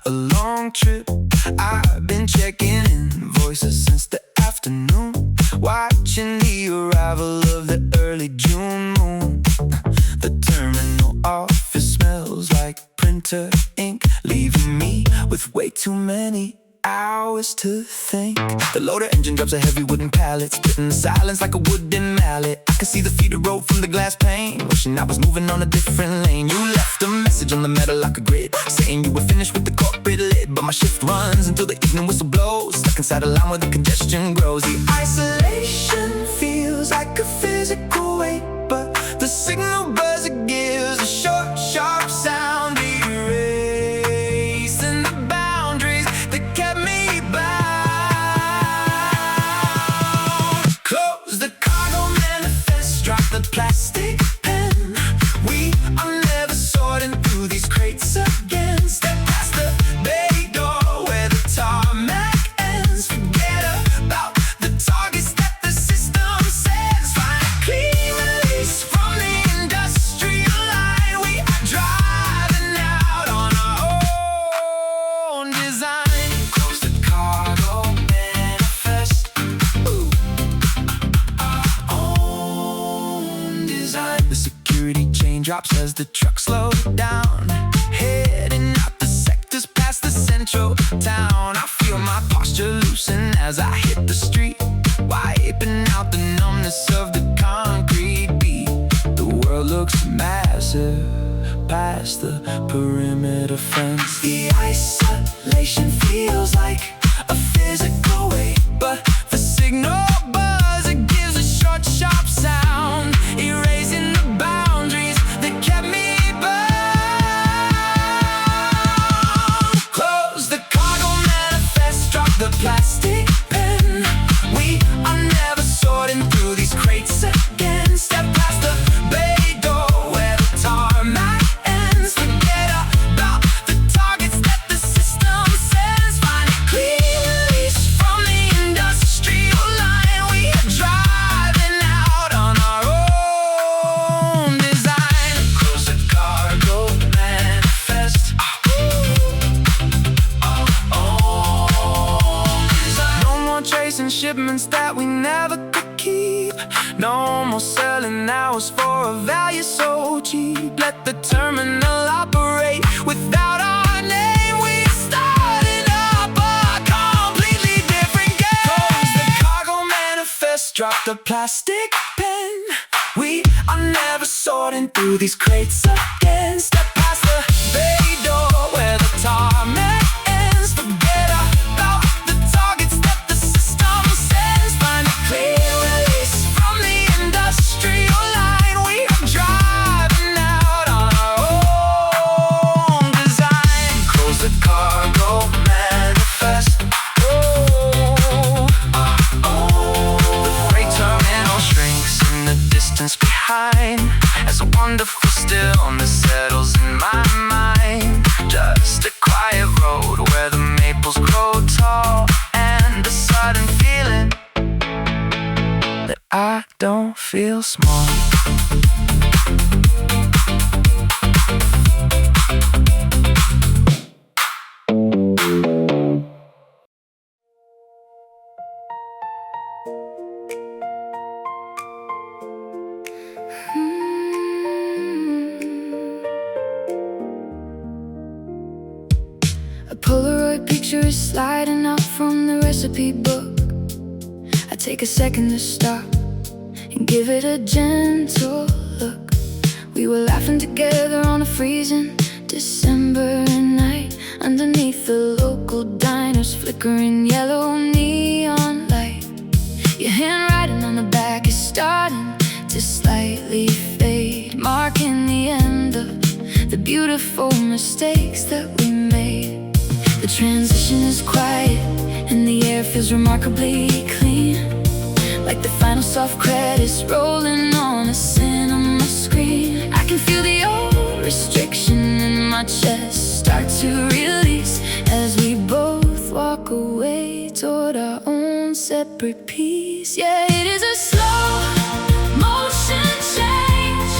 a long trip. I've been checking in voices since the afternoon, watching the arrival of the early June moon. The terminal office smells like printer ink, leaving me with way too many hours to think. The loader engine drops a heavy wooden pallet, splitting the silence like a wooden mallet. I can see the feeder road from the glass pane, wishing I was moving on a different lane. You left a message on the metal like a grid, saying you were finished with the corporate lid. But my shift runs until the evening whistle blows, stuck inside a line where the congestion grows. The isolation feels like a physical weight, but the signal buzzer gives a short, sharp sound, erasing the boundaries that kept me bound. Close the cargo manifest, drop the plastic pen. We are never sorting through these crates again. Step past the bay door where the tarmac ends. Forget about the targets that the system sends. Find a clean release from the industrial line. We are driving out on our own design. Close the cargo manifest. Ooh. Our own design. The security chain drops as the truck slows down, heading out the sectors past the central town. I feel my posture loosen as I hit the street, wiping out the numbness of the concrete beat. The world looks massive past the perimeter fence. The isolation feels like a physical weight, but the signal buzzer gives a short, sharp sound, erasing the boundaries that kept me bound. Close the cargo manifest, drop the plastic pen. We are never sorting through these crates again. Step past the bay door where the tarmac ends. Forget about the targets that the system sends. Find a clean release from the industrial line. We are driving out on our own design. Close the cargo manifest. Our own design. No more chasing shipments that we never could keep. No more selling hours for a value so cheap. Let the terminal operate without our name. We started up a completely different game. Close the cargo manifest, drop the plastic pen. We are never sorting through these crates again. Step past the bay door where the tarmac ends. Forget about the targets that the system sends. Find a clear release from the industrial line. We are driving out on our own design. Close the cargo manifest. The freight terminal shrinks in the distance behind, as a wonderful stillness settles in my mind. Just a quiet road where the maples grow tall, and a sudden feeling that I don't feel small. A Polaroid picture is sliding out from the recipe book. I take a second to stop and give it a gentle look. We were laughing together on a freezing December night, underneath the local diner's flickering yellow neon light. Your handwriting on the back is starting to slightly fade, marking the end of the beautiful mistakes that we made. The transition is quiet and the air feels remarkably clean, like the final soft credits rolling on a cinema screen. I can feel the old restriction in my chest start to release as we both walk away toward our own separate peace. Yeah, it is a slow motion change,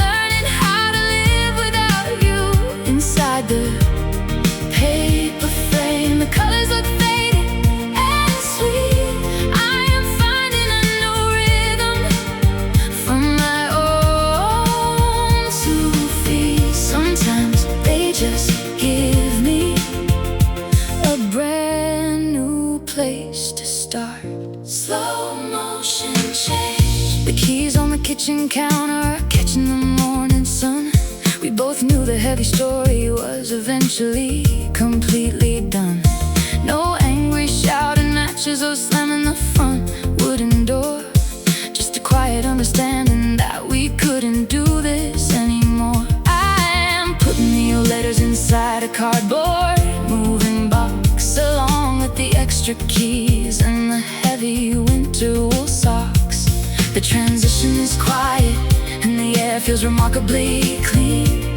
learning how to live without you inside the page. kitchen counter, catching the morning sun. We both knew the heavy story was eventually completely done. No angry shouting matches or slamming the front wooden door. Just a quiet understanding that we couldn't do this anymore. I am putting the old letters inside a cardboard moving box, along with the extra keys and the heavy winter wool socks. The transition is quiet and the air feels remarkably clean,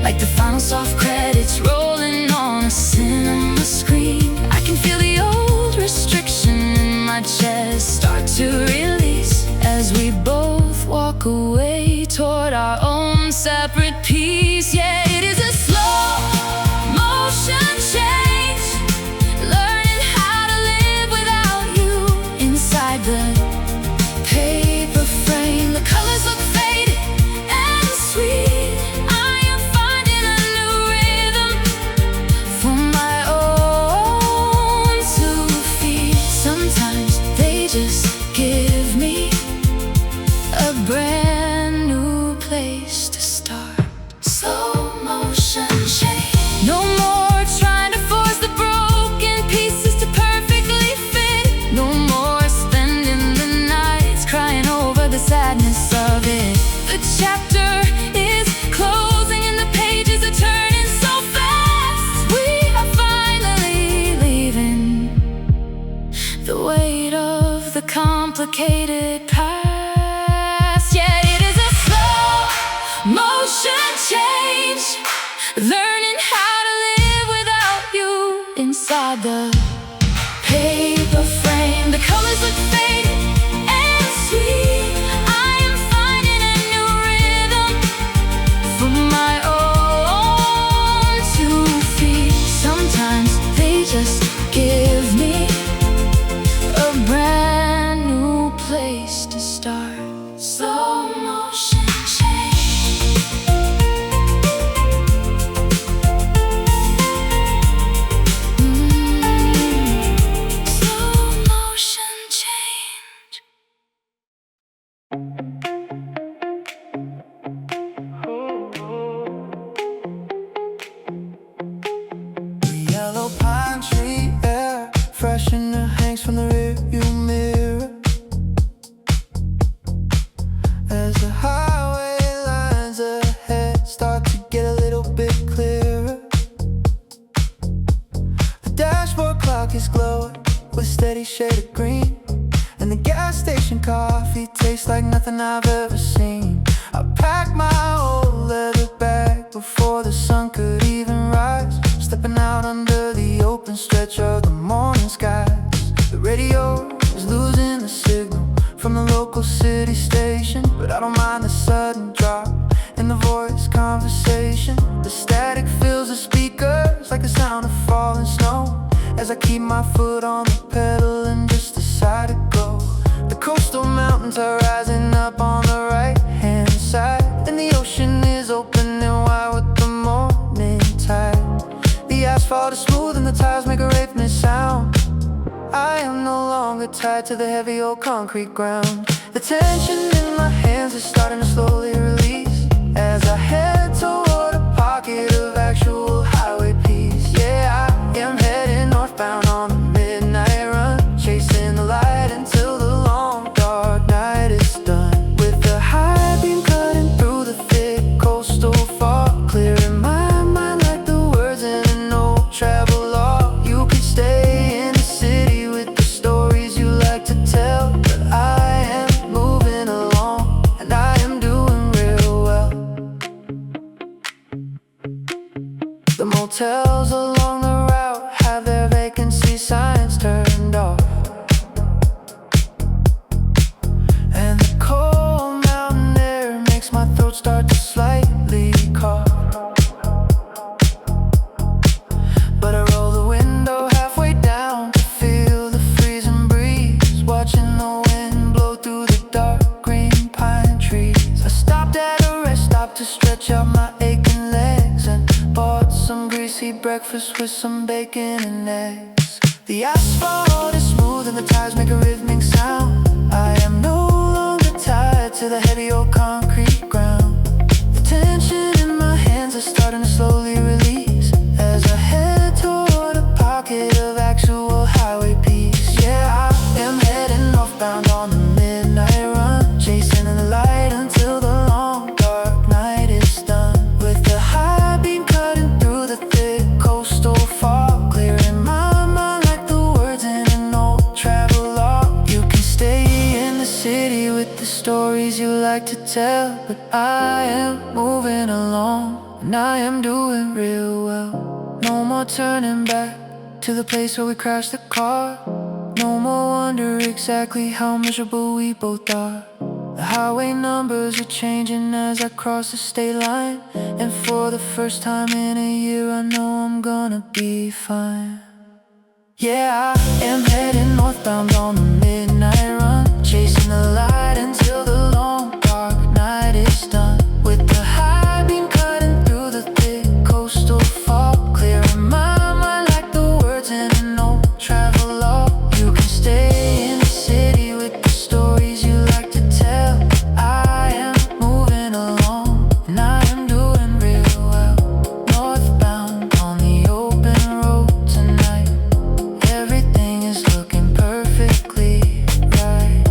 like the final soft credits rolling on a cinema screen. I can feel the old restriction in my chest start to release as we both walk away toward our own separate peace. Yeah, it is a slow motion change, learning how to live without you inside the paper frame. The colors look faded and sweet. I am finding a new rhythm for my own 2 feet. Sometimes they just give me a brand new place to start. Slow motion change. No more trying to force the broken pieces to perfectly fit. No more spending the nights crying over the sadness of it. The chapter is closing and the pages are turning so fast. We are finally leaving the weight of the complicated past. Yeah, it is a slow motion change, learning how to live without you inside the paper frame. The colors look faded and sweet. I am finding a new rhythm for my own 2 feet. Sometimes they just give me a brand new place to start. Slow motion change. Slow motion change. The yellow pine tree air freshener hangs from the rearview mirror as the highway lines ahead start to get a little bit clearer. The dashboard clock is glowing with steady shade of green, and the gas station coffee tastes like nothing I've ever seen. I packed my old leather bag before the sun could even rise, stepping out under the open stretch of the morning skies. The radio is losing the signal from the local city station, but I don't mind the sudden drop in the voice conversation. The static fills the speakers like the sound of falling snow as I keep my foot on the pedal and just decide to go. The coastal mountains are rising up on the right hand side, and the ocean is opening wide with the morning tide. The asphalt is smooth and the tires make a rhythmic sound. I am no longer tied to the heavy old concrete ground. The tension in my hands is starting to slowly release as I head toward a pocket of actual highway peace. Yeah, I am heading northbound on the midnight run, chasing the light until the long dark night is done. With the high beam cutting through the thick coastal fog, clearing my mind like the words in an old travel log. You could stay in the city with the stories you like to tell, but I am moving along and I am doing real well. The motels along the route have their vacancy signs turned off, and the cold mountain air makes my throat start to slightly cough. But I roll the window halfway down to feel the freezing breeze, watching the wind blow through the dark green pine trees. I stopped at a rest stop to stretch out my aching legs and bought some greasy breakfast with some bacon and eggs. The asphalt is smooth and the tires make a rhythmic sound. I am no longer tied ride to the heavy old concrete ground. The tension in my hands is starting to slowly release as I head toward a pocket of actual highway peace. Yeah, I am heading northbound on the midnight run, chasing the light until the long dark night is done. With the high beam cutting through the thick coastal fog, clearing my mind like the words in an old travel log. You can stay in the city with the stories you like to tell, but I am moving along and I am doing real well. No more turning back to the place where we crashed the car. No more wonder exactly how miserable we both are. The highway numbers are changing as I cross the state line, and for the first time in a year I know I'm gonna be fine. Yeah, I am heading northbound on the midnight run, chasing the light until the long dark night is done. With the high beam cutting through the thick coastal fog, clearing my mind like the words in an old travel log. You can stay in the city with the stories you like to tell. I am moving along and I am doing real well. Northbound on the open road tonight, everything is looking perfectly right.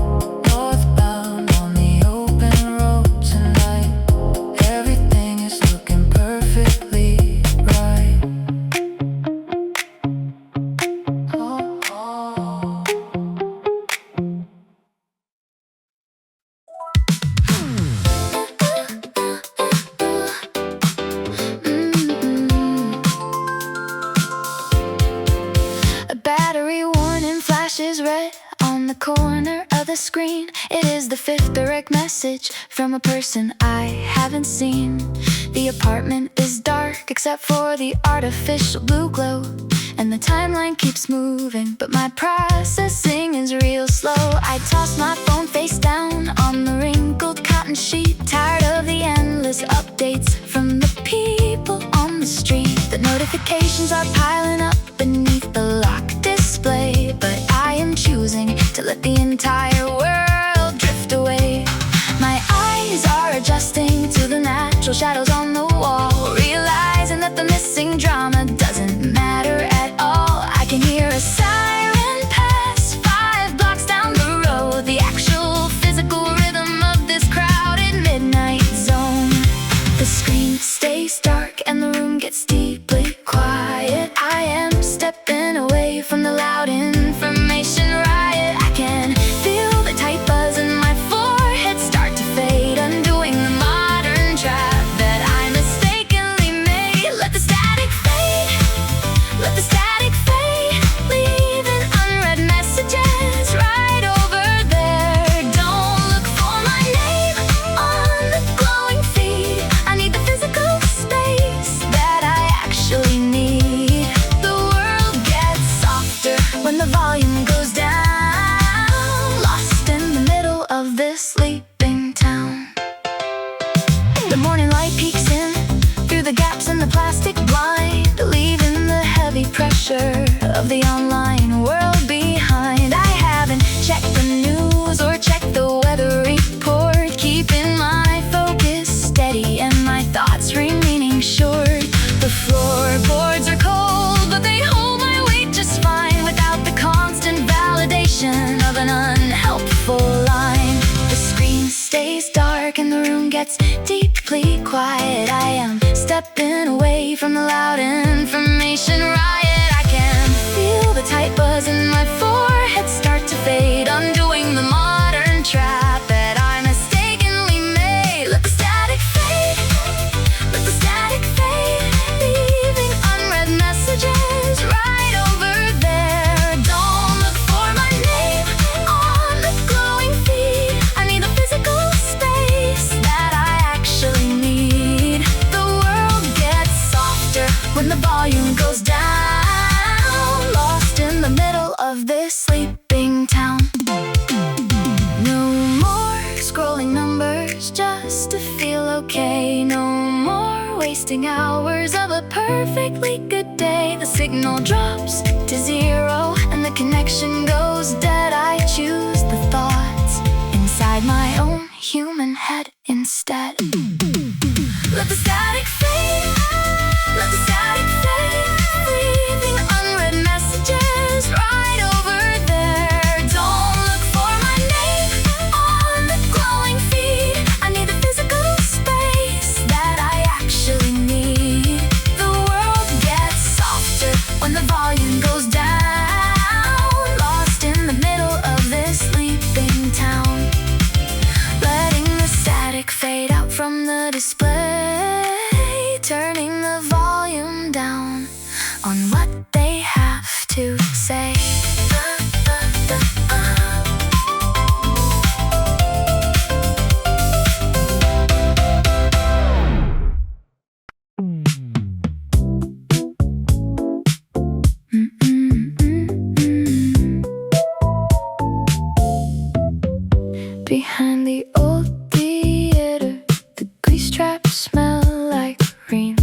Northbound on the open road tonight, everything is looking perfectly right. A battery warning flashes red on the corner of the screen. It is the fifth direct message from a person I haven't seen. The apartment is dark except for the artificial blue glow, and the timeline keeps moving, but my processing is real slow. I toss my phone face down on the wrinkled cotton sheet, tired of the endless updates from the people on the street. The notifications are piling up beneath the locked display, but I am choosing to let the entire world drift away. My eyes are adjusting to the natural shadows on the wall, realizing that the missing drama doesn't matter at all. I can hear a siren pass 5 blocks down the road, the actual physical rhythm of this crowded midnight zone. The screen stays dark and the room gets deeply quiet. I am stepping away from the loud information riot. I can feel the tight buzz in my forehead start to fade, undoing the modern trap that I mistakenly made. Let the static fade, let the static fade, leaving unread messages right over there. Don't look for my name on the glowing feed. I need the physical space that I actually need. The world gets softer when the volume goes down, lost in the middle of this sleeping town. The morning light peeks in through the gaps in the plastic blind, leaving the heavy pressure of the online world behind. I haven't checked the news or checked the weather report, keeping my focus steady and my thoughts remaining short. The floorboards are cold, but they hold my weight just fine without the constant validation of an unhelpful line. The screen stays dark and the room gets deeply quiet. I am stepping away from the loud information riot. I can feel the tight buzz in my forehead start to fade, undoing the modern trap that I mistakenly made. Let the static fade, let the static fade, leaving unread messages right over there. Don't look for my name on the glowing feed. I need the physical space that I actually need. The world gets softer when the volume goes down, lost in the middle of this sleeping town. No more scrolling numbers just to feel okay. No more wasting hours of a perfectly good day. The signal drops to 0 and the connection goes dead. I choose the thoughts inside my own human head instead. Let the static fade, let the static fade, leaving unread messages right over there. Don't look for my name on the glowing feed. I need the physical space that I actually need. The world gets softer when the volume goes down, lost in the middle of this sleeping town. Letting the static fade out from the display, turning the volume down on what they have to say. Behind the old theater, the grease traps smell like rain.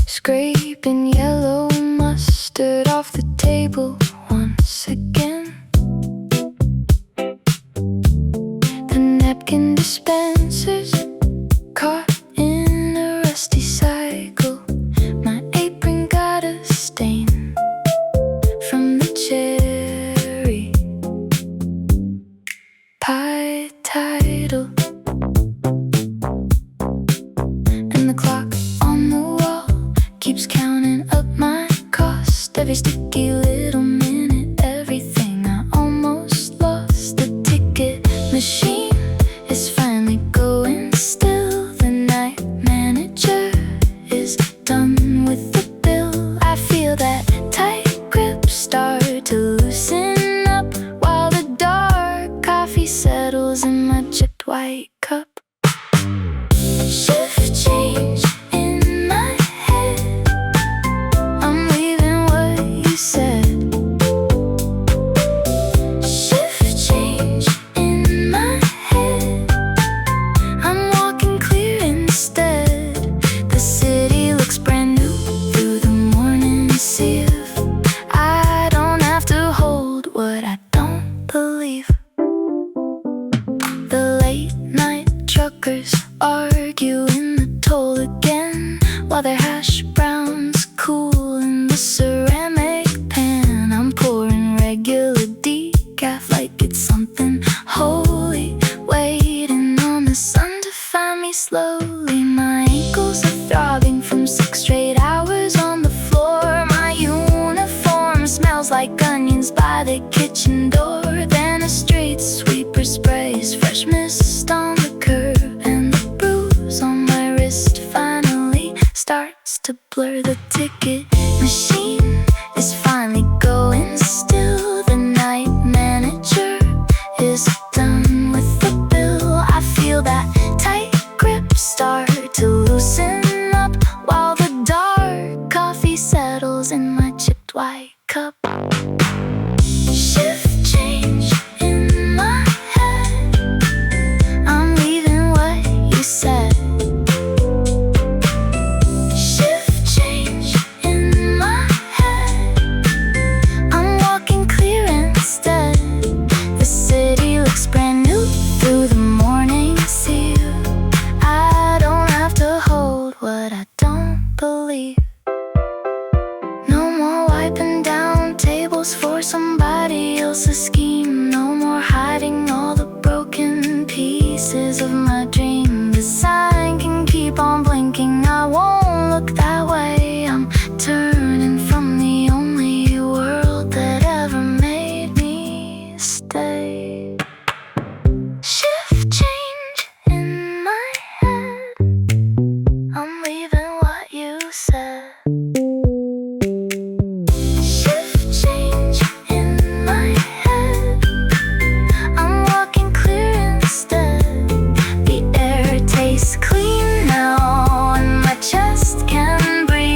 Scraping yellow mustard off the table once again. The napkin dispensers caught in a rusty cycle. My apron got a stain from the cherry pie title. And the clock on the wall keeps counting up my cost. Every sticky little minute, everything I almost lost. The ticket machine is finally going still. The night manager is done with the bill. I feel that tight grip start to loosen up while the dark coffee settles in my chipped white cup. Shift change in my head, I'm leaving what you said. Shift change in my head, I'm walking clear instead. The city looks brand new through the morning sieve. I don't have to hold what I don't believe. The late night truckers arguing the toll again, while their hash browns cool in the ceramic pan. I'm pouring regular decaf like it's something holy, waiting on the sun to find me slowly. My ankles are throbbing from 6 straight hours on the floor. My uniform smells like onions by the kitchen door. Then a street sweeper sprays fresh mist on the curb, and the bruise on my wrist finally starts to blur. The ticket machine is finally going still. The night manager is done with the bill. I feel that tight grip start to loosen up while the dark coffee settles in my chipped white cup. Shift change in my head, I'm leaving what you said. Shift change in my head, I'm walking clear instead. The city looks brand new through the morning sieve. I don't have to hold what I don't believe. No more wiping down tables for somebody else's scheme. No more hiding all the broken pieces of my dream. The sign can keep on blinking, I won't look that way. I'm turning from the only world that ever made me stay. Shift change in my head, I'm leaving what you said. Shift change in my head, I'm walking clear instead. The air tastes clean now and my chest can breathe.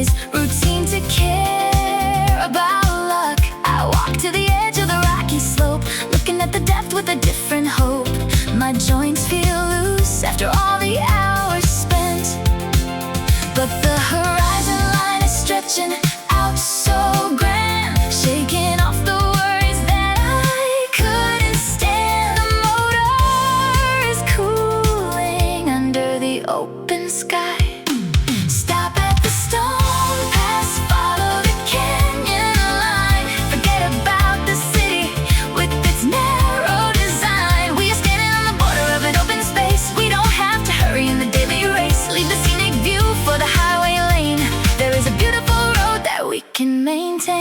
is routine to care about luck. I walk to the edge of the rocky slope, looking at the depth with a different hope. My joints feel loose after all the hours spent, but the horizon line is stretching out so grand, shaking off the worries that I couldn't stand. The motor is cooling under the open sky. Stop at the stone pass, follow the canyon line. Forget about the city with its narrow design. We are standing on the border of an open space. We don't have to hurry in the daily race. Leave the scenic view for the highway lane. There is a beautiful road that we can maintain.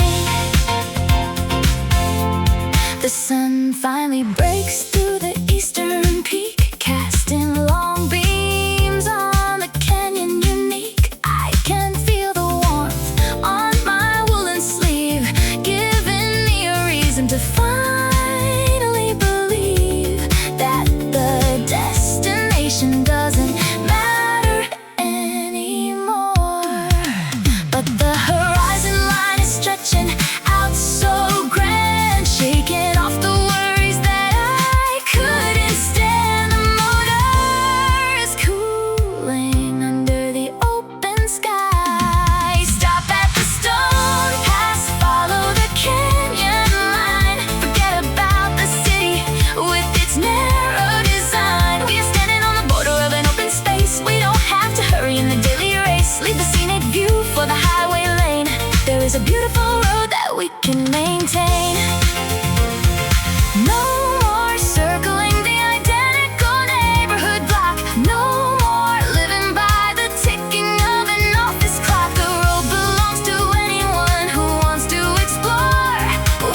The sun finally breaks through the eastern peak, casting long beams on the canyon unique. I can feel the warmth on my woolen sleeve, giving me a reason to finally believe that the destination doesn't matter anymore. But the horizon line is stretching out so grand, shaking off the worries that I couldn't stand. The motor is cooling under the open sky. Stop at the stone pass, follow the canyon line. Forget about the city with its narrow design. We are standing on the border of an open space. We don't have to hurry in the daily race. Leave the scenic view for the highway lane. There is a beautiful road that we can maintain. No more circling the identical neighborhood block. No more living by the ticking of an office clock. The road belongs to anyone who wants to explore.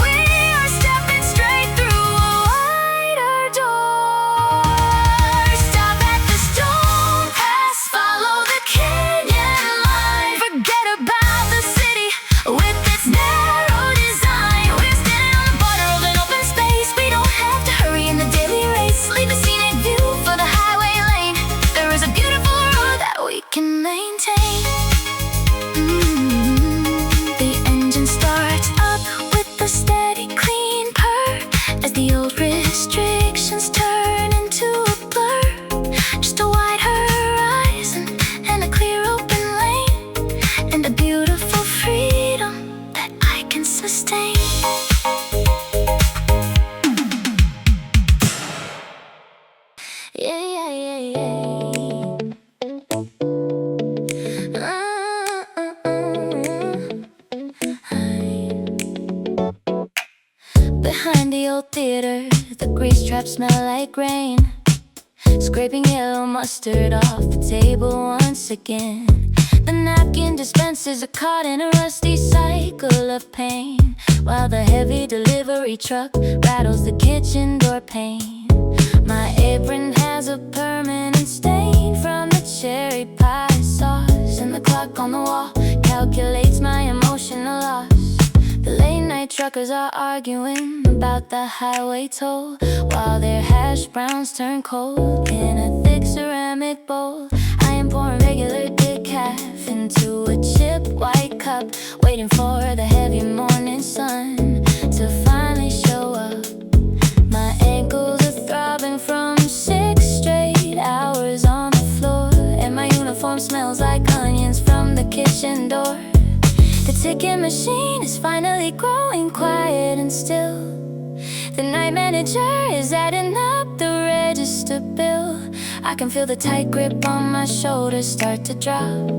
We are stepping straight through a wider door. Stop at the stone pass, follow the canyon line. Forget about the city with its narrow design. We're standing on the border of an open space. We don't have to hurry in the daily race. Leave the scenic view for the highway lane. There is a beautiful road that we can maintain. The engine starts up with a steady, clean purr as the old restrictions turn into a blur. Just a wide horizon and a clear open lane, and a beautiful freedom that I can sustain. Yeah, yeah, yeah, yeah. Behind the old theater, the grease traps smell like rain, scraping yellow mustard off the table once again. The napkin dispensers are caught in a rusty cycle of pain, while the heavy delivery truck rattles the kitchen door pane. My apron has a permanent stain from the cherry pie sauce, and the clock on the wall calculates my emotional loss. The late night truckers are arguing about the highway toll, while their hash browns turn cold in a thick ceramic bowl. I am pouring regular decaf into a chipped white cup, waiting for the heavy morning sun to finally show up. My ankles are throbbing from 6 straight hours on the floor, and my uniform smells like onions from the kitchen door. The ticket machine is finally growing quiet and still. The night manager is adding up the register bill. I can feel the tight grip on my shoulders start to drop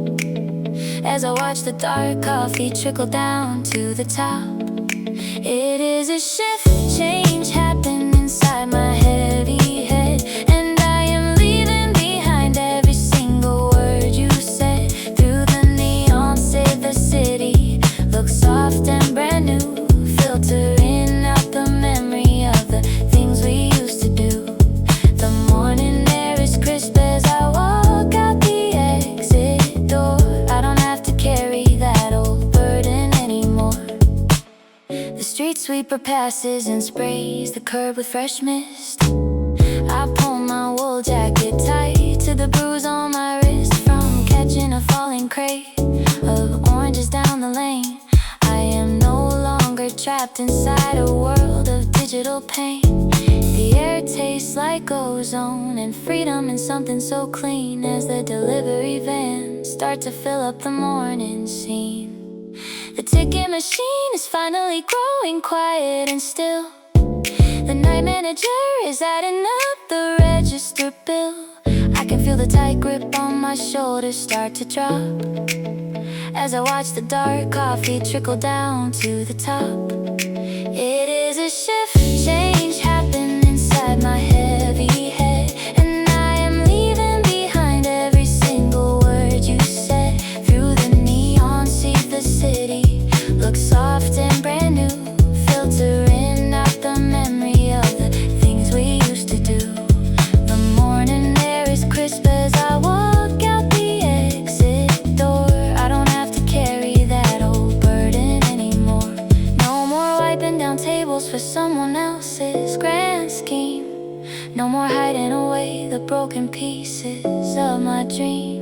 as I watch the dark coffee trickle down to the top. It is a shift change happen inside my heavy head, and I am leaving behind every single word you said. Through the neon, save the city looks soft and brand new, filtering out the memory of the things we used to do. The morning air is crisp as I walk out the exit door. I don't have to carry that old burden anymore. The street sweeper passes and sprays the curb with fresh mist. I pull my wool jacket tight to the bruise on my wrist from catching a falling crate of orange trapped inside a world of digital pain. The air tastes like ozone and freedom, and something so clean as the delivery vans start to fill up the morning scene. The ticket machine is finally growing quiet and still. The night manager is adding up the register bill. I can feel the tight grip on my shoulders start to drop as I watch the dark coffee trickle down to the top. It is a shift, change happen inside my heavy head, and I am leaving behind every single word you said. Through the neon, see the city look soft and brand new, filtering out the memory of the things we used to do. The morning air is crisp as I walk out the exit door. I don't have to carry that old burden anymore. No more wiping down tables for someone else's grand scheme. No more hiding away the broken pieces of my dream.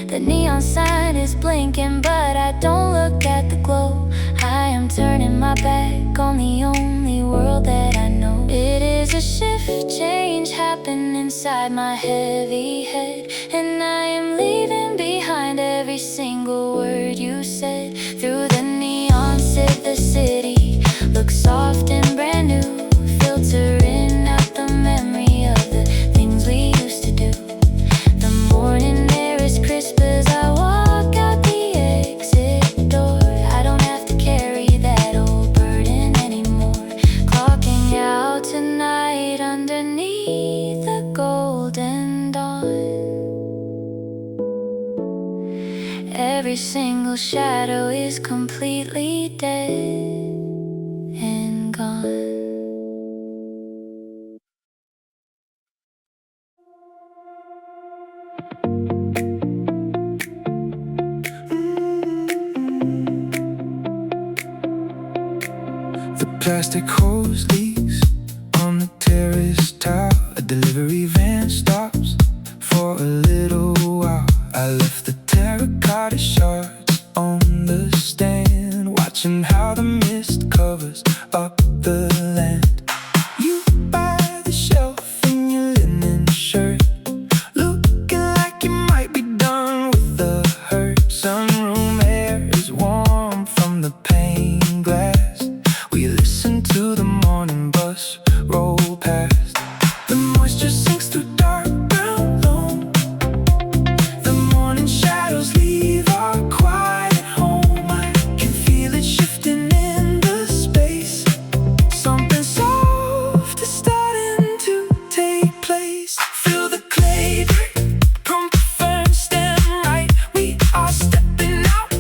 The neon sign is blinking, but I don't look at the glow. I am turning my back on the only world that I know. It is a shift, change happen inside my heavy head, and I am leaving behind every single word you said. Through the neon, sit the city looks soft and brand new, filtering out the memory of the things we used to do. The morning air is crisp as I walk out the exit door. I don't have to carry that old burden anymore. Clocking out tonight underneath the golden dawn. Every single shadow is completely dead and gone. The plastic hose leaks on the terrace tile. A delivery van stops for a little while. I left the terracotta shards on the stand, watching how the mist covers up the land. You by the shelf in your linen shirt, looking like you might be done with the hurt. Sunroom air is warm from the pane glass. We listen to the morning bus roll past. The moisture sinks through dark brown loam. The morning shadows leave our quiet home. I can feel it shifting in the space. Something soft is starting to take place. Feel the clay brick, prompt firm, stand right. We are stepping out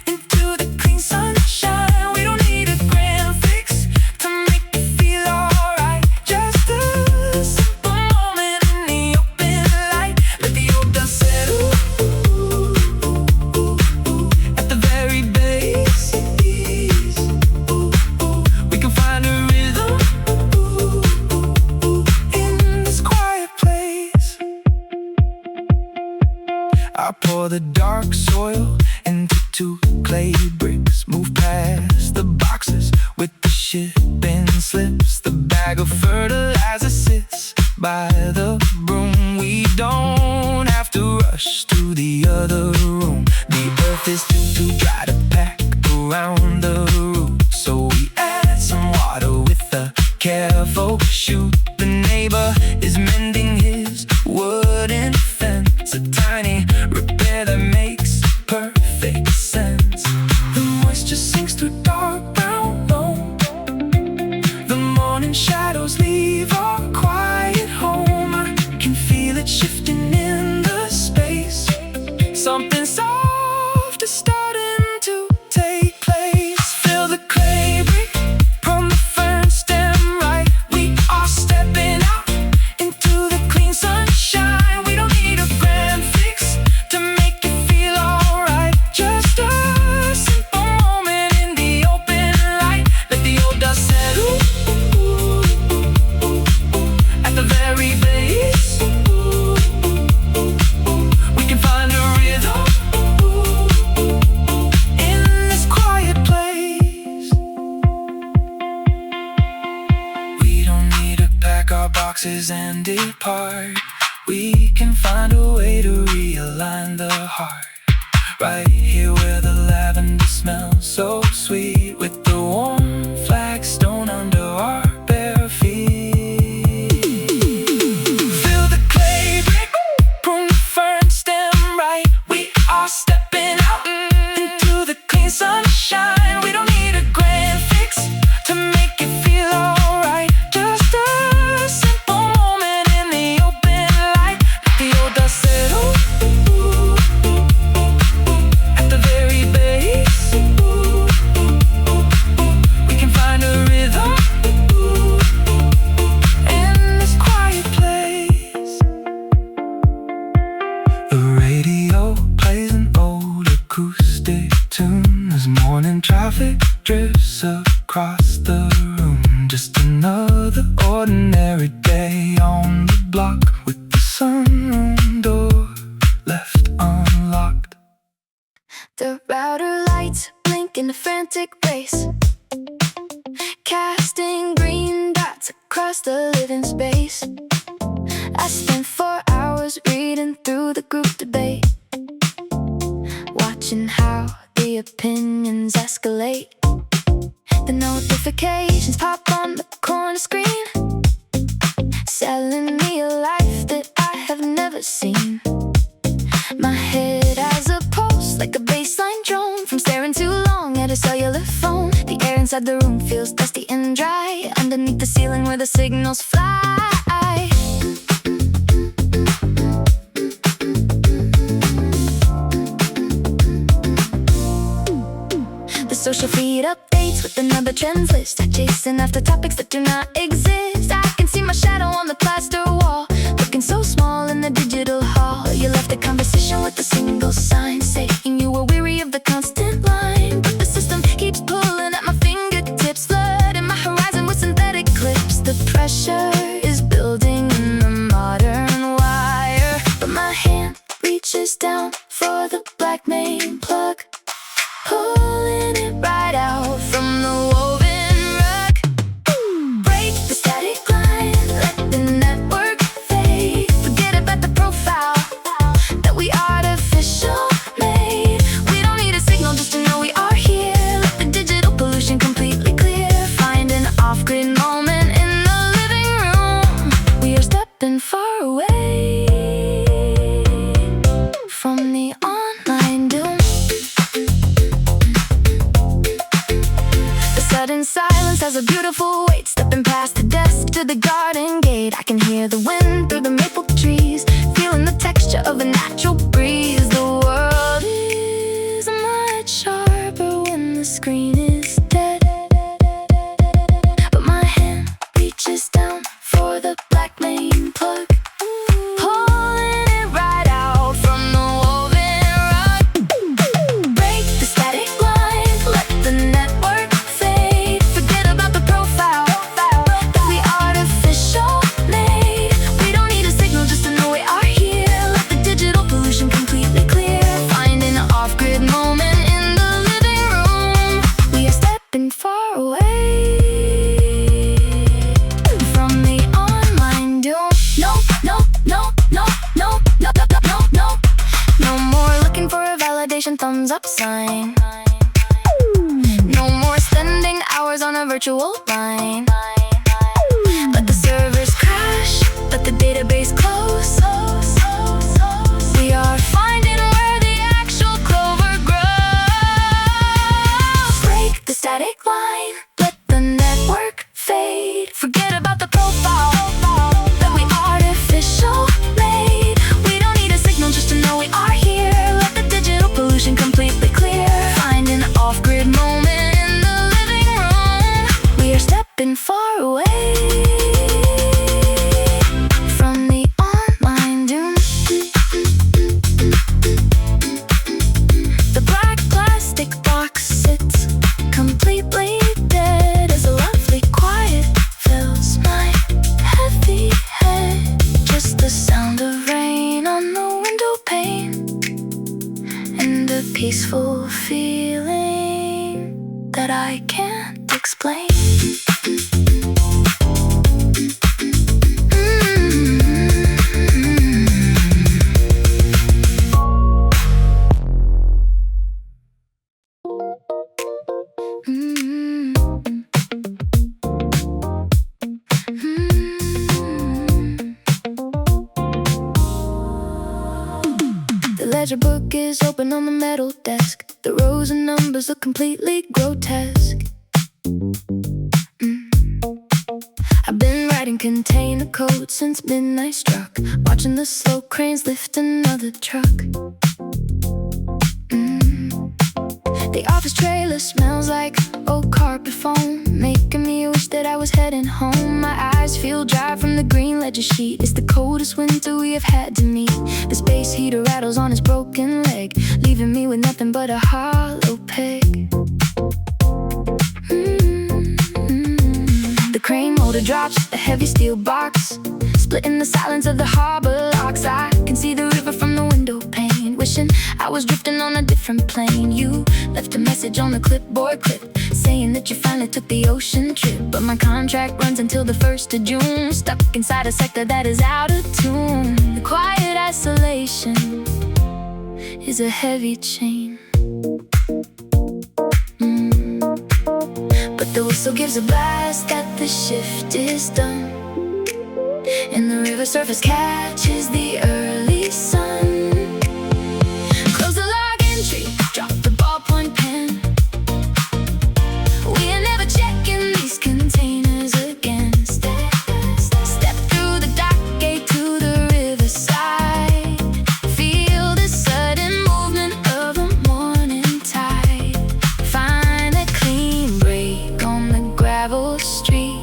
into the clean sunshine. We don't need a grand fix to make it feel alright. Just a simple moment in the open light. Let the old dust settle at the very base. We can find a rhythm in this quiet place. I pour the dark soil into 2 clay bricks. Move past the boxes with the shipping slips. The bag of fertilizer sits by the broom. We don't have to rush to the other room. The earth is too dry to pack around the root, so we add some water with a careful shoot. The neighbor is mending his wooden fence, a tiny repair that makes perfect sense. The moisture sinks through dark brown loam. The morning shadows leave our quiet home. I can feel it shifting in the space. Something soft is starting to take place. Feel the clay brick from the fern stem right. We are stepping out into the clean sunshine. We don't need a grand fix to make it feel alright. Just a simple moment in the boxes and depart. We can find a way to realign the heart. Right here where the lavender smells so sweet, with the warm flagstone under our bare feet. Feel the clay brick, prune the fern stem right. We are stepping out into the clean sunshine. We don't need a grand fix to make it feel alright. Just a simple moment in the open light. The old dust settle at the very base. We can find a rhythm in this quiet place. The radio plays an old acoustic tune as morning traffic drifts across the room. Just another ordinary day on the block, with the sunroom door left unlocked. The router lights blink in a frantic race, casting green dots across the living space. I spent 4 hours reading through the group debate, watching how the opinions escalate. The notifications pop on the corner screen, selling me a life that I have never seen. My head has a pulse like a baseline drone from staring too long at a cellular phone. The air inside the room feels dusty and dry underneath the ceiling where the signals fly. The social feed updates with another trends list, chasing after topics that do not exist. I can see my shadow on the plaster wall, looking so small in the digital hall. You left the conversation with a single sign saying you were weary of the constant line, but the system keeps pulling at my fingertips, flooding my horizon with synthetic clips. The pressure is building in the modern wire, but my hand reaches down for the black main plug, pulling it right out from the woven rug. Break the static line, let the network fade. Forget about the profile that we artificial made. We don't need a signal just to know we are here. Let the digital pollution completely clear. Find an off-grid moment in the living room. We are stepping far away from the online doom. Sudden silence has a beautiful weight, stepping past the desk to the garden gate. I can hear the wind through the maple trees, feeling the texture of a natural breeze. The world is much sharper when the screen is dead, but my hand reaches down for the black main plug, pulling it right out from the woven rug. Break the static line, let the network fade. Forget about the profile that we artificial made. We don't need a signal just to know we are here. Let the digital pollution completely clear. Find an off-grid moment in the living room. We are stepping far away from the online doom. No, no, no, no, no, no, no, no, no. No more looking for a validation thumbs up sign. No more spending hours on a virtual line. Let the servers crash, let the database close. We are finding where the actual clover grows. Break the static line, let the network fade. Forget about the profile that we artificial made. We don't need a signal just to know we are here. Let the digital pollution completely clear. Find an off-grid moment in the living room. We are stepping far away from the online doom. The black plastic box sits completely dead as a lovely quiet fills my heavy head. Just the sound of rain on the window pane and a peaceful feeling that I can't explain. ledger book is open on the metal desk. The rows and numbers look completely grotesque. I've been writing container code since midnight struck, watching the slow cranes lift another truck. The office trailer smells like old carpet foam, making me wish that I was heading home. My eyes feel dry from the green ledger sheet. It's the coldest winter we have had to meet. The space heater rattles on his broken leg, leaving me with nothing but a hollow peg. The crane motor drops, a heavy steel box, splitting the silence of the harbor locks. I can see the river from the window pane, wishing I was drifting on a different plane. You left a message on the clipboard clip, saying that you finally took the ocean trip. But my contract runs until the 1st of June, stuck inside a sector that is out of tune. The quiet isolation is a heavy chain. But the whistle gives a blast that the shift is done, and the river surface catches the early sun. Close the log entry, drop the ballpoint pen. We are never checking these containers again. Step through the dock gate to the riverside. Feel the sudden movement of a morning tide. Find a clean break on the gravel street.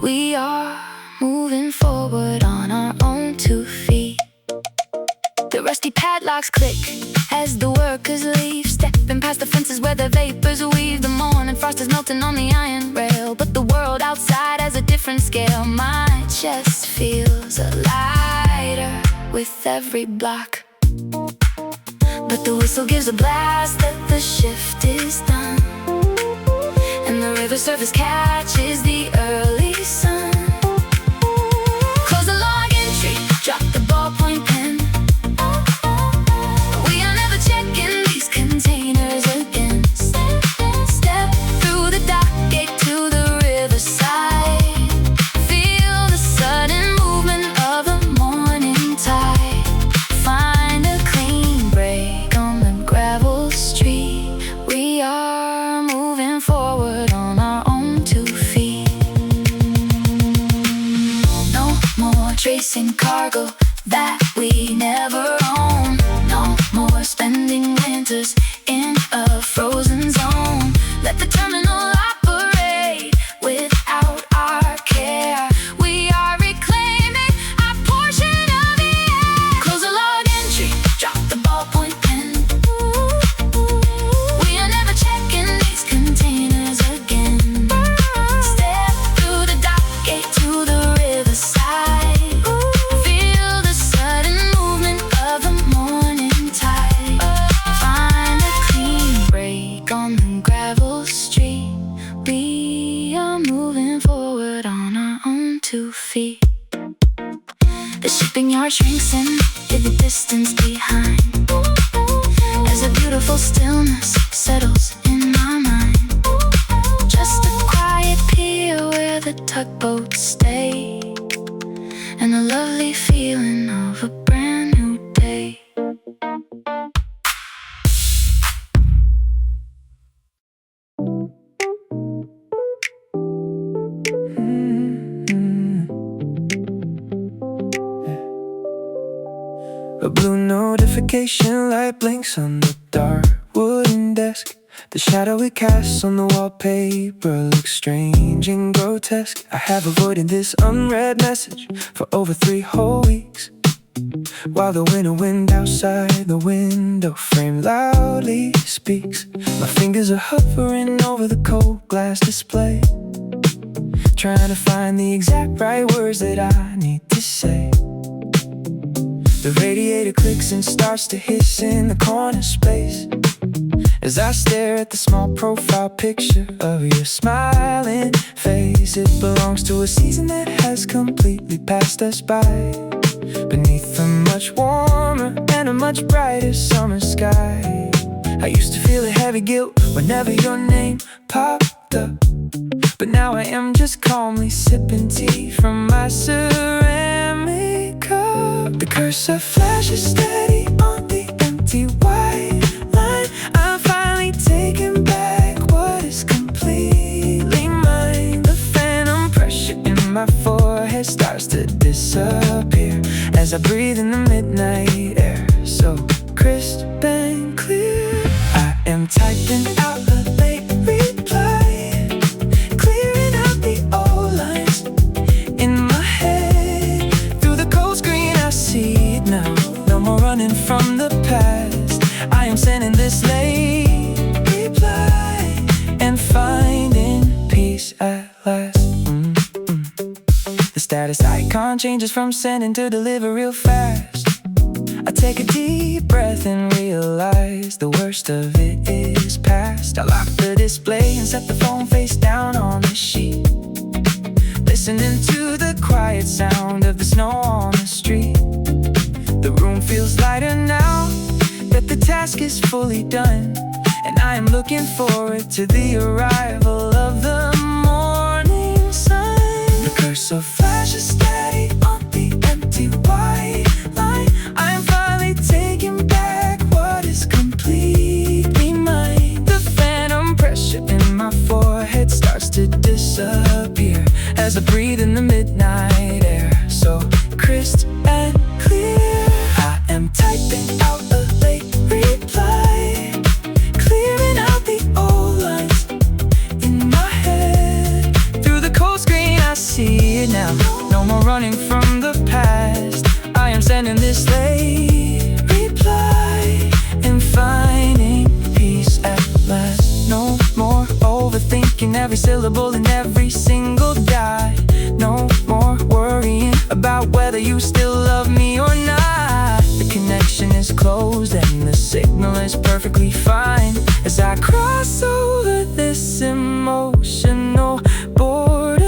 We are moving forward on our own 2 feet. The rusty padlocks click as the workers leave, stepping past the fences where the vapors weave. The morning frost is melting on the iron rail, but the world outside has a different scale. My chest feels lighter with every block, but the whistle gives a blast that the shift is done, and the river surface catches the early sun. Close the log entry, drop the ballpoint pen. We are never checking these containers again. Step through the dock gate to the riverside. Feel the sudden movement of the morning tide. Find a clean break on the gravel street. We are moving forward on our own 2 feet. No more tracing cargo that we never own. No more spending winters in a frozen zone. Let the terminal operate without our care. We are reclaiming our portion of the air. Close the log entry, drop the ballpoint pen. We are never checking these containers again. Step through the dock gate to the riverside. Feel the sudden movement of the morning tide. Find a clean break on the gravel street. We are moving forward on our own 2 feet. The shipping yard shrinks into the distance behind, as a beautiful stillness settles in my mind. Just a quiet pier where the tugboats stay, and a lovely feeling of a brand new day. A blue notification light blinks on the dark wooden desk. The shadow it casts on the wallpaper looks strange and grotesque. I have avoided this unread message for over 3 whole weeks, while the winter wind outside the window frame loudly speaks. My fingers are hovering over the cold glass display, trying to find the exact right words that I need to say. The radiator clicks and starts to hiss in the corner space, as I stare at the small profile picture of your smiling face. It belongs to a season that has completely passed us by, beneath a much warmer and a much brighter summer sky. I used to feel a heavy guilt whenever your name popped up, but now I am just calmly sipping tea from my ceramic cup. The cursor flashes steady on the empty empty white line. I'm finally taking back what is completely mine. The phantom pressure in my forehead starts to disappear as I breathe in the midnight air, so crisp and clear. I am typing out a late reply, clearing out the old lines in my head. Through the cold screen I see it now. No more running from the past. I am sending this late reply and finding peace at last. The status icon changes from sending to deliver real fast. I take a deep breath and realize the worst of it is past. I lock the display and set the phone face down on the sheet, listening to the quiet sound of the snow on the street. The room feels lighter now that the task is fully done, and I am looking forward to the arrival of the morning sun. The cursor flashes steady on the empty white line. I'm finally taking back what is completely mine. The phantom pressure in my forehead starts to disappear as I breathe in the midnight air, so crisp and clear. I am typing out a late reply, clearing out the old lines in my head. Through the cold screen I see it now. No more running from the past. I am sending this late reply and finding peace at last. No more overthinking every syllable and every single dot. No more worrying about whether you still love me or not. The connection is closed and the signal is perfectly fine as I cross over this emotional borderline.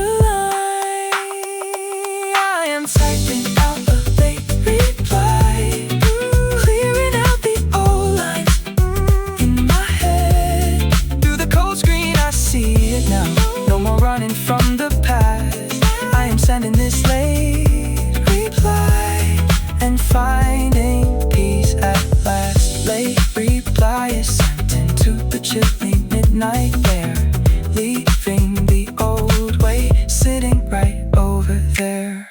I am typing out a late reply, clearing out the old lines in my head. Through the cold screen I see it now. No more running from the past. I am sending this late reply and finding peace at last. Late reply is sent into the chilly midnight air, leaving the old way sitting right over there.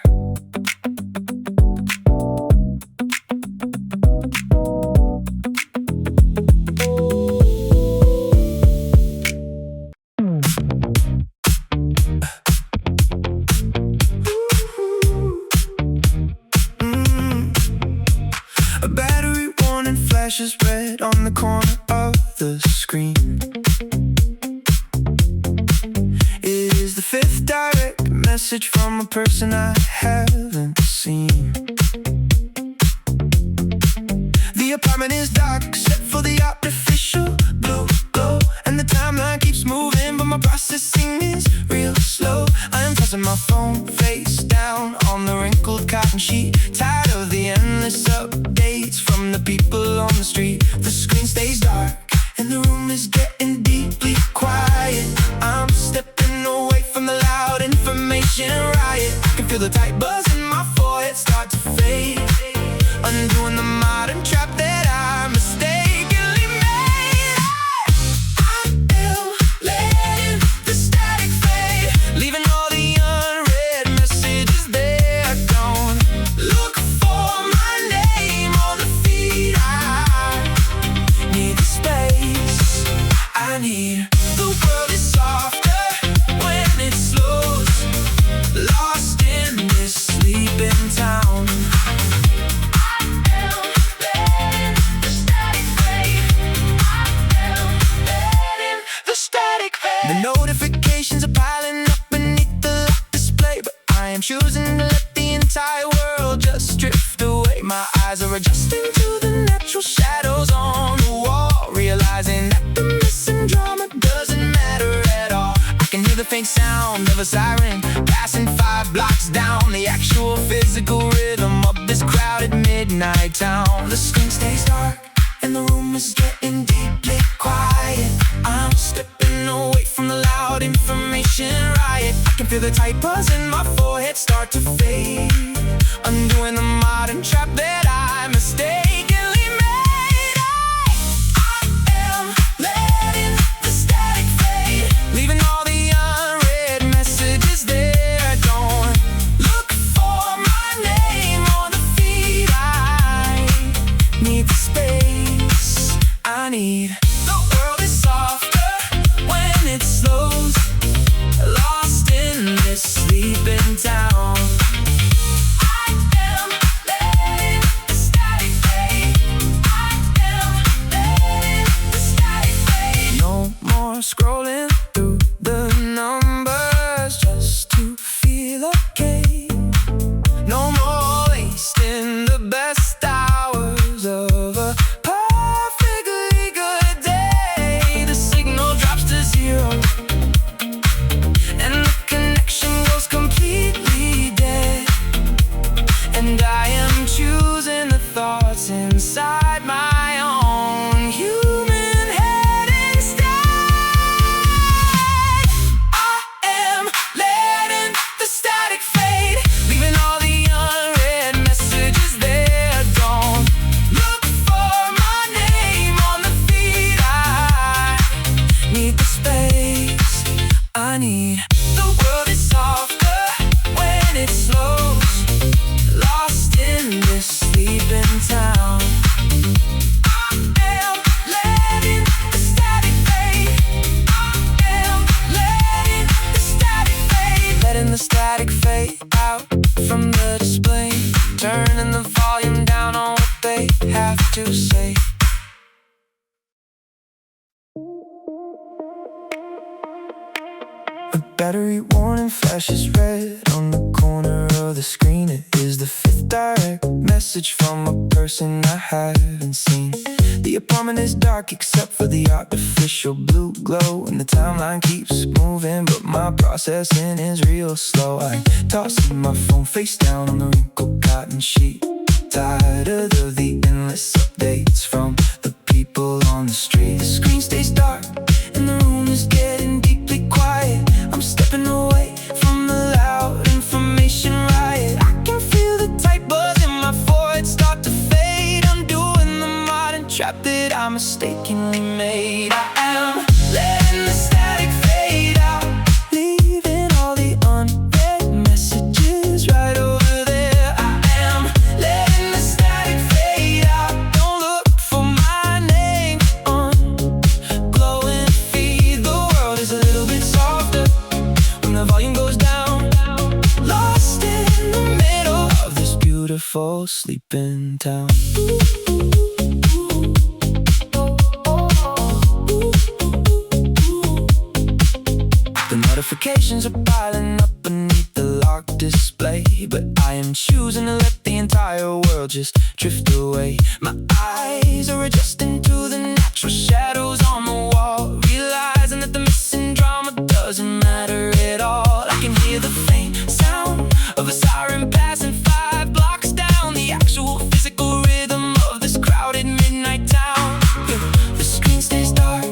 A battery warning flashes red on the corner of the screen. It is the fifth direct message from a person I haven't seen. The apartment is dark except for the artificial blue glow, and the timeline keeps moving, but my processing is real slow. I am tossing my phone face down on the wrinkled cotton sheet, tired of the endless updates from the people on the street. The screen stays dark and the room is getting deeply quiet. I'm stepping away from the loud information riot. I can feel the tight buzz in my forehead start to fade, undoing the modern trap that I mistakenly made. I am letting the static fade, leaving all the unread messages there. Don't look for my name on the feed. I need the space. I need the world is softer when it slows, lost in this sleeping town. The notifications are piling up beneath the lock display, but I am choosing to let the entire world just drift away. My eyes are adjusting to the natural shadows on the wall, realizing that the missing drama doesn't matter at all. I can hear the faint sound of a siren passing 5 blocks down, the actual physical rhythm of this crowded midnight town. The screen stays dark and the room is getting deeply quiet. I'm stepping away from the loud information riot. I can feel the tight buzz in my forehead start to fade, undoing the modern trap that I mistakenly made. more scrolling through the numbers just to feel okay. No more wasting the best hours of a perfectly good day. The signal drops to zero and the connection goes completely dead. And I am choosing the thoughts inside my own human head instead. I am letting the static fade, leaving all the unread messages there. Don't look for my name on the feed. I need the space. I need the world is softer when it slows, lost in this sleeping town. I am letting the static fade. I am letting the static fade. Letting the static fade out from the display, turning the volume down on what they have to say. A battery warning flashes red on the corner of the screen. It is the fifth direct message from a person I haven't seen. The apartment is dark except for the artificial blue glow, and the timeline keeps moving, but my processing is real slow. I'm tossing my phone face down on the wrinkled cotton sheet, tired of the endless updates from the people on the street. The screen stays dark and the room is getting deeply quiet. I'm stepping away from the loud information riot. I can feel the tight buzz in my forehead start to fade, undoing the modern trap that I mistakenly made. I am letting the static fade out, leaving all the unread messages right over there. I am letting the static fade out. Don't look for my name on glowing feed. The world is a little bit softer when the volume goes down, lost in the middle of this beautiful sleeping town. The notifications are piling up beneath the locked display, but I am choosing to let the entire world just drift away. My eyes are adjusting to the natural shadows on the wall, realizing that the missing drama doesn't matter at all. I can hear the faint sound of a siren passing 5 blocks down, the actual physical rhythm of this crowded midnight town. The screen stays dark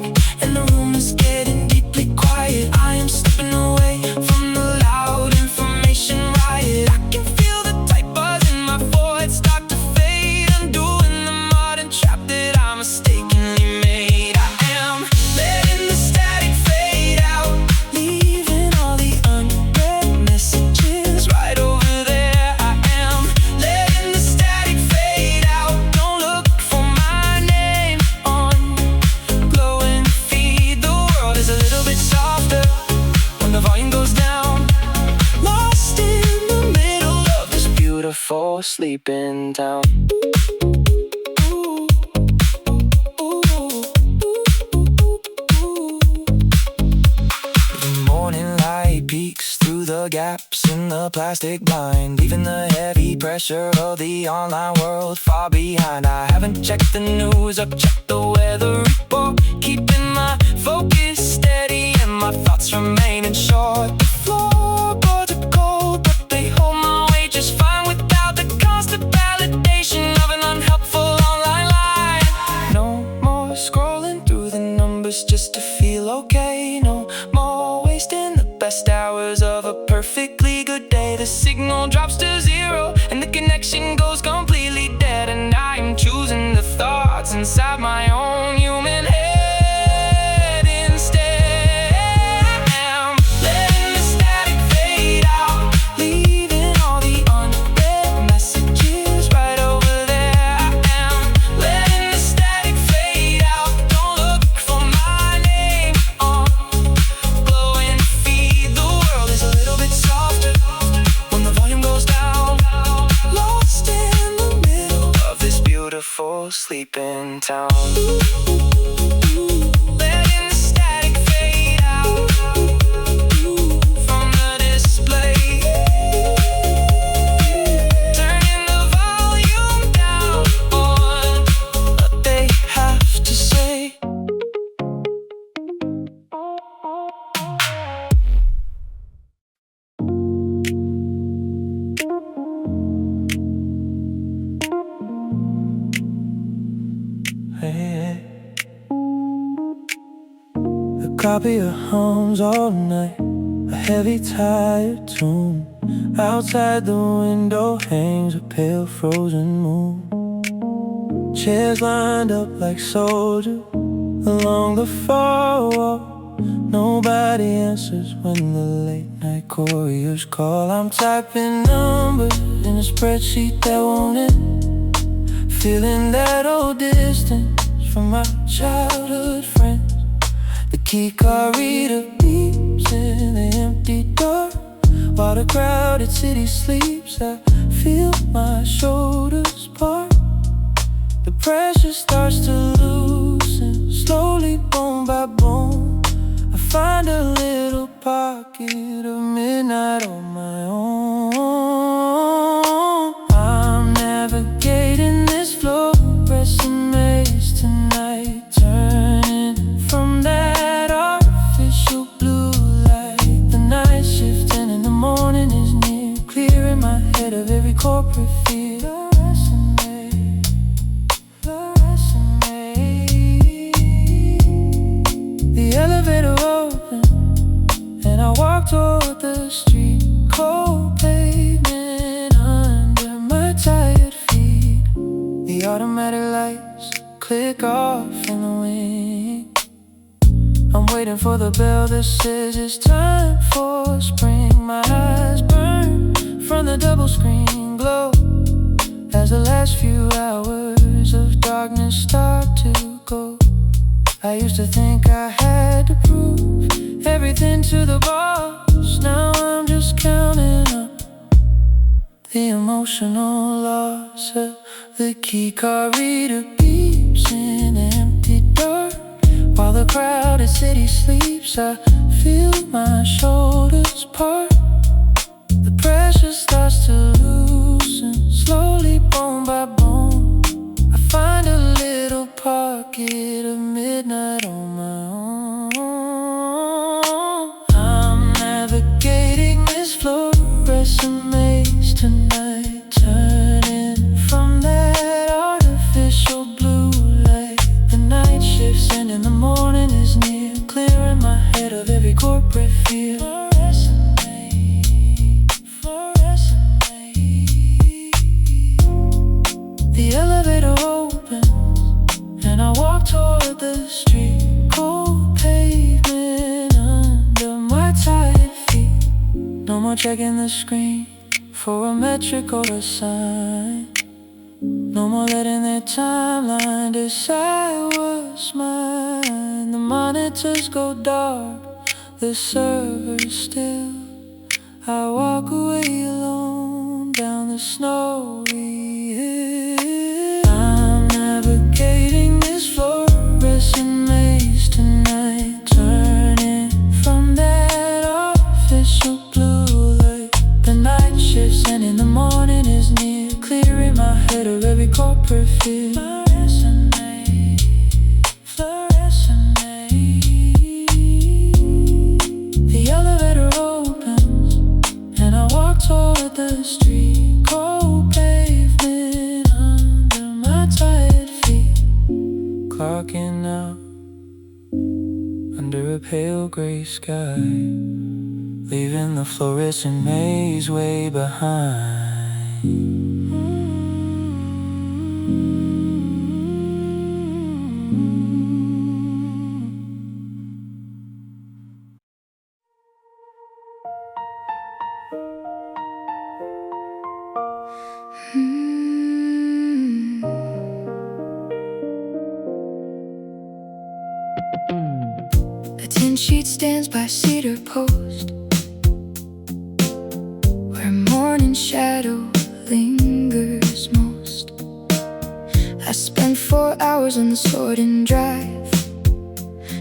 and the room is getting deeply quiet. I am slipping away from the loud information riot. I can feel the tight buzz in my forehead start to fade, undoing the modern trap that I mistakenly made. I am letting the static fade out, leaving all the unread messages right over there. I am letting the static fade out. Don't look for my name on glowing feed. The world is a little bit softer when the volume goes down, lost in the middle of this beautiful sleeping town. The morning light peeks through the gaps in the plastic blind, leaving the heavy pressure of the online world far behind. I haven't checked the news, I've checked the weather report, keeping my focus steady and my thoughts remaining short. The floorboards are cold, but they hold my weight just fine without the constant validation of an unhelpful online life. No more scrolling through the numbers just to feel okay. No more wasting the best hours of a perfectly good day. The signal drops to zero and the connection goes completely dead, and I'm choosing the thoughts inside my own human head instead. I am letting the static fade out, leaving all the unread messages right over there. I am letting the static fade out. Don't look for my name on glowing feed. The world is a little bit softer when the volume goes down, lost in Copy your hums all night, a heavy tired tune. Outside the window hangs a pale frozen moon. Chairs lined up like soldiers along the far wall. Nobody answers when the late night couriers call. I'm typing numbers in a spreadsheet that won't end, feeling that old distance from my childhood friends. The key card reader beeps in the empty door. While the crowded city sleeps, I feel my shoulders part. The pressure starts to loosen, slowly bone by bone. I find a little pocket of midnight on my own. I'm navigating this fluorescent maze tonight, turning from that artificial blue light. The night shift and in the morning is near, clearing my head of every corporate fear. The elevator opened and I walked toward the street. Cold pavement under my tired feet. The automatic lights click off in the wind. I'm waiting for the bell that says it's time for spring. My eyes burn from the double screen glow as the last few hours of darkness start to go. I used to think I had to prove everything to the boss. Now I'm just counting up the emotional loss of the key card reader beeps in an empty door. While the crowded city sleeps, I feel my shoulders part. The pressure starts to loosen, slowly bone by bone. I find a little pocket of midnight on my own. I'm navigating this fluorescent maze tonight, turning from that artificial blue light. The night shifts and in the morning is near, clearing my head of every corporate fear. The elevator opens and I walk toward the street. Cold pavement under my tired feet. No more checking the screen for a metric or a sign. No more letting their timeline decide what's mine. The monitors go dark, the server still. I walk away alone down the snowy hill. I'm navigating this fluorescent maze tonight, turning from that artificial blue light. The night shifts and in the morning is near, clearing my head of every corporate fear. Fluorescent maze. The elevator opens and I walk toward the street. Cold pavement under my tired feet. Clocking out under a pale gray sky, leaving the fluorescent maze way behind. A tin sheet stands by Cedar post, where morning shadow lingers most. I spent 4 hours on the Sword Drive,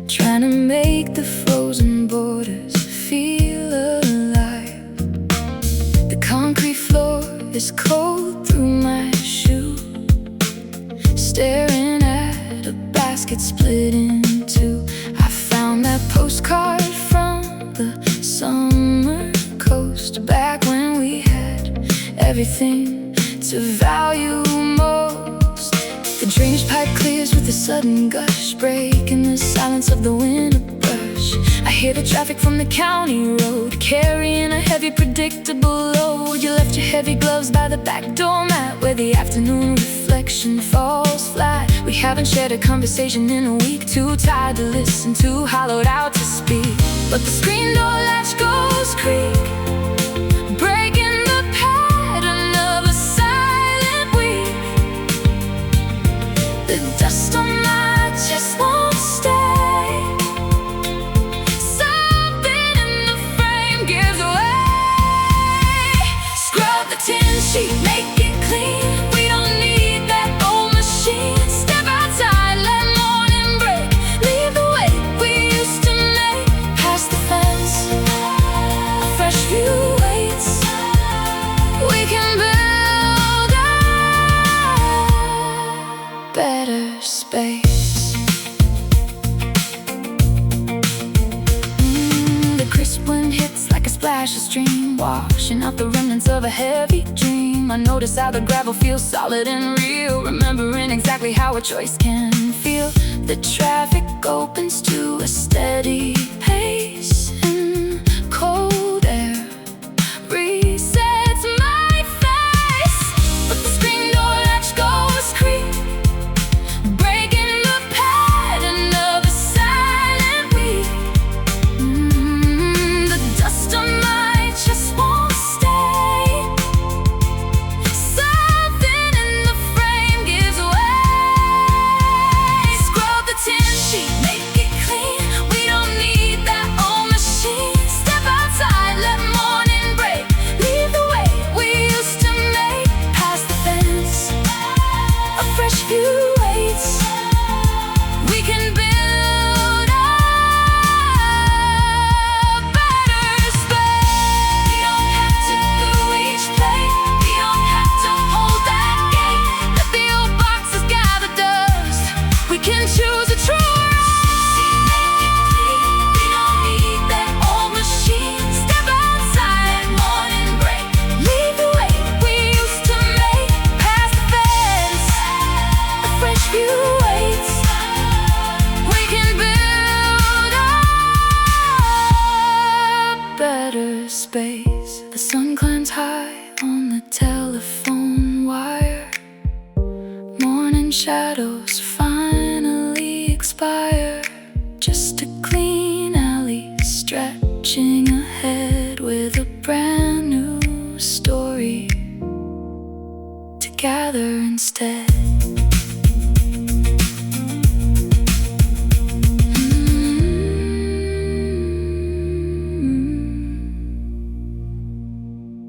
trying to make the frozen borders feel alive. The concrete floor is cold through my shoe, staring at a basket split in two. I found that postcard from the summer coast, back when we had everything to value most. The drainage pipe clears with a sudden gush, breaking the silence of the winter brush. hear the traffic from the county road, carrying a heavy, predictable load. You left your heavy gloves by the back doormat, where the afternoon reflection falls flat. We haven't shared a conversation in a week, too tired to listen, too hollowed out to speak. But the screen door latch goes creak, breaking the pattern of a silent week. The dust on my chest won't stay. Something in the frame gives way. Scrub the tin sheet, make it clean. We don't need that old machine. Step outside, let morning break. Leave the way we used to make. Past the fence, a fresh view waits. We can build a better space. The crisp wind hits like a splash of stream, washing out the remnants of a heavy dream. I notice how the gravel feels solid and real, remembering exactly how a choice can feel. The traffic opens to a steady pace, and cold air resets my face. But the screen door latch goes creak, breaking the pattern of a silent week. The dust on my chest won't stay. Something in the frame gives way. Scrub the tin sheet, make it clean. We don't need that old machine. Step outside, let morning break. Leave the way we used to make. Past the fence, a fresh view waits. We can build a better space. We don't have to glue each plate. We don't have to hold that gate. Let the old boxes gather dust. We can choose a true we don't need that old machine. Step outside, morning break. Leave the way we used to make. Past the fence, a fresh view waits. We can build a better space. The sun climbs high on the telephone wire. Morning shadows finally expire. Just a clean alley stretching ahead, with a brand new story to gather instead.